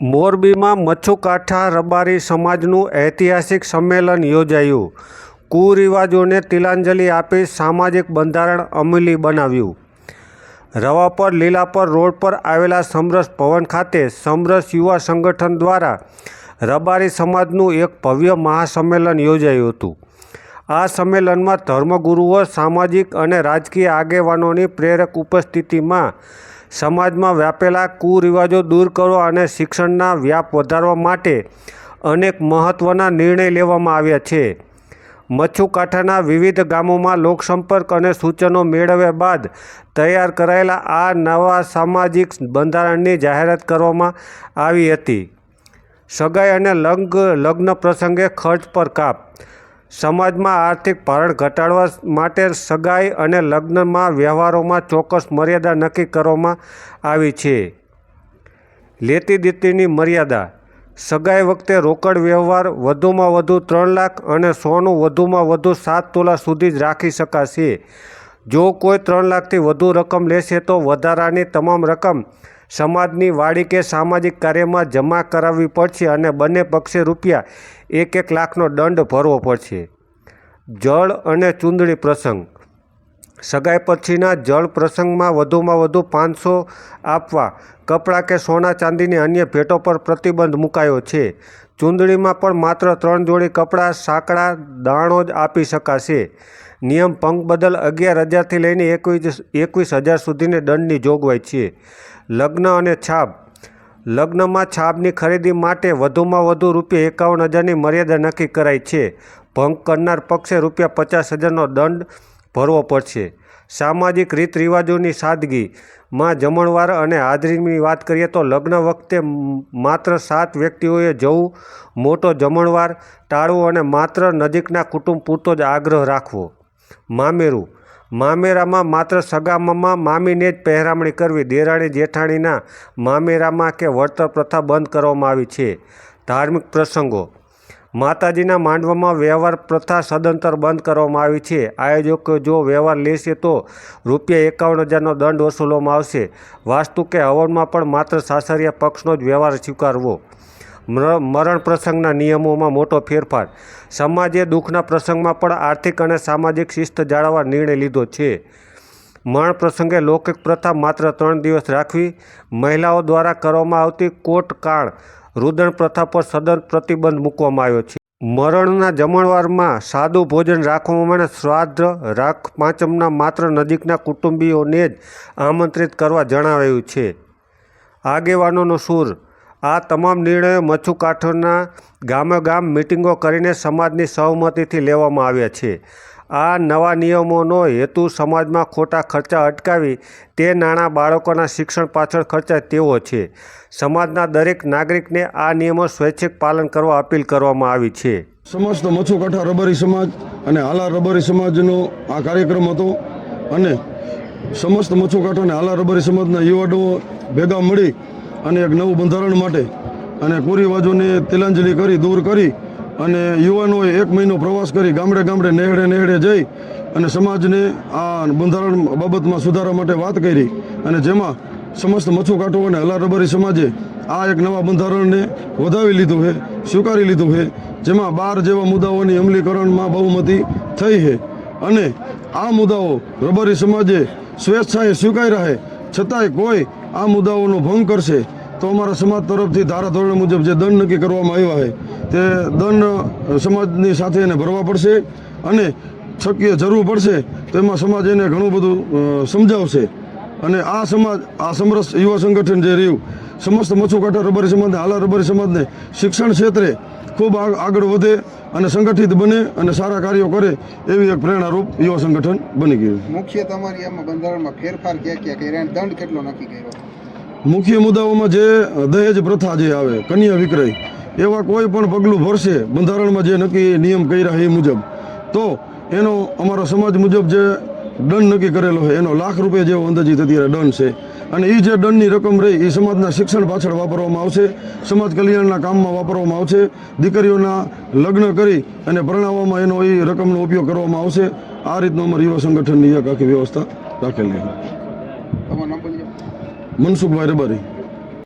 મોરબીમાં મચ્છુકાઠા રબારી સમાજનું ઐતિહાસિક સંમેલન યોજાયું. કુરિવાજોને તિલાંજલિ આપી સામાજિક બંધારણ અમલી બનાવ્યું. રવાપર લીલાપર રોડ પર આવેલા સમરસ ભવન ખાતે સમરસ યુવા સંગઠન દ્વારા રબારી સમાજનું એક ભવ્ય મહાસંમેલન યોજાયું હતું. આ સંમેલનમાં ધર્મગુરુઓ, સામાજિક અને રાજકીય આગેવાનોની પ્રેરક ઉપસ્થિતિમાં સમાજમાં વ્યાપેલા કુરિવાજો દૂર કરવા અને શિક્ષણના વ્યાપ વધારવા માટે અનેક મહત્ત્વના નિર્ણય લેવામાં આવ્યા છે. મચ્છુકાઠાના વિવિધ ગામોમાં લોકસંપર્ક અને સૂચનો મેળવ્યા બાદ તૈયાર કરાયેલા આ નવા સામાજિક બંધારણની જાહેરાત કરવામાં આવી હતી. સગાઈ અને લગ્ન પ્રસંગે ખર્ચ પર કાપ. સમાજમાં આર્થિક ભારણ ઘટાડવા માટે સગાઈ અને લગ્નમાં વ્યવહારોમાં ચોક્કસ મર્યાદા નક્કી કરવામાં આવી છે. લેતી દીતીની મર્યાદા. સગાઈ વખતે રોકડ વ્યવહાર વધુમાં વધુ 3 લાખ અને સોનું વધુમાં વધુ 7 તોલા સુધી જ રાખી શકાશે. જો કોઈ 3 લાખથી વધુ રકમ લેશે તો વધારાની તમામ રકમ સમાજની વાડી કે સામાજિક કાર્યમાં જમા કરાવવી પડશે અને બંને પક્ષે ₹1-1 લાખનો દંડ ભરવો પડશે. જળ અને ચૂંદડી પ્રસંગ. સગાઈ પછીના જળ પ્રસંગમાં વધુમાં વધુ 500 આપવા. કપડાં કે સોના ચાંદીની અન્ય ભેટો પર પ્રતિબંધ મુકાયો છે. ચૂંદડીમાં પણ માત્ર 3 જોડી કપડાં, સાંકડા, દાણો જ આપી શકાશે. નિયમ ભંગ બદલ 11,000થી લઈને 21,000 સુધીની દંડની જોગવાઈ છે. લગ્ન અને છાપ. લગ્નમાં છાપની ખરીદી માટે વધુમાં વધુ ₹51,000ની મર્યાદા નક્કી કરાઈ છે. ભંગ કરનાર પક્ષે ₹50,000નો દંડ ભરવો પડશે. સામાજિક રીત રિવાજોની સાદગી. માં જમણવાર અને હાજરીની વાત કરીએ તો લગ્ન વખતે માત્ર 7 વ્યક્તિઓએ જવું, મોટો જમણવાર ટાળવો અને માત્ર નજીકના કુટુંબ પૂરતો જ આગ્રહ રાખવો. મામેરું. મામેરામાં માત્ર સગા મામા મામીને જ પહેરામણી કરવી. દેરાણી જેઠાણીના મામેરામાં કે વળતર પ્રથા બંધ કરવામાં આવી છે. ધાર્મિક પ્રસંગો. માતાજીના માંડવામાં વ્યવહાર પ્રથા સદંતર બંધ કરવામાં આવી છે. આયોજકો જો વ્યવહાર લેશે તો ₹51,000નો દંડ વસૂલવામાં આવશે. વાસ્તુ કે હવનમાં પણ માત્ર સાસરિયા પક્ષનો જ વ્યવહાર સ્વીકારવો. મરણ પ્રસંગના નિયમોમાં મોટો ફેરફાર. સમાજે દુઃખના પ્રસંગમાં પણ આર્થિક અને સામાજિક શિસ્ત જાળવવા નિર્ણય લીધો છે. મરણ પ્રસંગે લૌકિક પ્રથા માત્ર 3 દિવસ રાખવી. મહિલાઓ દ્વારા કરવામાં આવતી કોટકાણ, રુદન પ્રથા પર સદંતર પ્રતિબંધ મૂકવામાં આવ્યો છે. મરણના જમણવારમાં સાદું ભોજન રાખવામાં અને શ્રાદ્ધ, રાખ પાંચમના માત્ર નજીકના કુટુંબીઓને જ આમંત્રિત કરવા જણાવાયું છે. આગેવાનોનો સૂર. આ તમામ નિર્ણયો મચ્છુકાઠાના ગામે મિટિંગો કરીને સમાજની સહમતિથી લેવામાં આવ્યા છે. આ નવા નિયમોનો હેતુ સમાજમાં ખોટા ખર્ચા અટકાવી તે નાણાં બાળકોના શિક્ષણ પાછળ ખર્ચાય તેવો છે. સમાજના દરેક નાગરિકને આ નિયમો સ્વૈચ્છિક પાલન કરવા અપીલ કરવામાં આવી છે. સમસ્ત મચ્છુકાઠા રબારી સમાજ અને હાલાર રબારી સમાજનો આ કાર્યક્રમ હતો અને સમસ્ત મચ્છુકાઠા અને હાલાર રબારી સમાજના યુવાનો ભેગા મળી અને એક નવું બંધારણ માટે અને કુરિવાજોને તિલાંજલિ કરી દૂર કરી અને યુવાનોએ 1 મહિનો પ્રવાસ કરી ગામડે નેહડે જઈ અને સમાજને આ બંધારણ બાબતમાં સુધારા માટે વાત કરી અને જેમાં સમસ્ત મચ્છુકાઠો અને હાલાર રબારી સમાજે આ એક નવા બંધારણને વધાવી લીધું છે, સ્વીકારી લીધું છે, જેમાં 12 જેવા મુદ્દાઓની અમલીકરણમાં બહુમતી થઈ છે અને આ મુદ્દાઓ રબારી સમાજે સ્વેચ્છાએ સ્વીકાર્યા છે. છતાંય કોઈ આ મુદ્દાઓનો ભંગ કરશે તો અમારા સમાજ તરફથી ધારાધોરણ મુજબ જે દંડ નક્કી કરવામાં આવ્યા છે તે દંડ સમાજની સાથે એને ભરવા પડશે અને શક્ય જરૂર પડશે તો એમાં સમાજ એને ઘણું બધું સમજાવશે. અને આ સમાજ, આ સમરસ યુવા સંગઠન જે રહ્યું, સમસ્ત મચ્છુકાઠા રબારી સમાજને, હાલાર રબારી સમાજને શિક્ષણ ક્ષેત્રે ખૂબ આગળ વધે અને સંગઠિત બને અને સારા કાર્યો કરે એવી એક પ્રેરણારૂપ યુવા સંગઠન બની ગયું. મુખ્ય તમારી આમાં બંધારણમાં ફેરફાર ક્યાં કર્યા, દંડ કેટલો નક્કી કર્યો? મુખ્ય મુદ્દાઓમાં જે દહેજ પ્રથા જે આવે, કન્યા વિક્રય, એવા કોઈ પણ પગલું ભરશે બંધારણમાં જે નક્કી નિયમ કર્યા એ મુજબ તો એનો અમારા સમાજ મુજબ જે દંડ નક્કી કરેલો છે એનો ₹1,00,000 જેવો અંદાજિત અત્યારે દંડ છે અને એ જે દંડની રકમ રહી એ સમાજના શિક્ષણ પાછળ વાપરવામાં આવશે, સમાજ કલ્યાણના કામમાં વાપરવામાં આવશે, દીકરીઓના લગ્ન કરી અને પરણાવવામાં એનો એ રકમનો ઉપયોગ કરવામાં આવશે. આ રીતનું અમારી યુવા સંગઠનની એક આખી વ્યવસ્થા રાખેલી છે. તમારું નામ બોલજો. મનસુખભાઈ રબારી.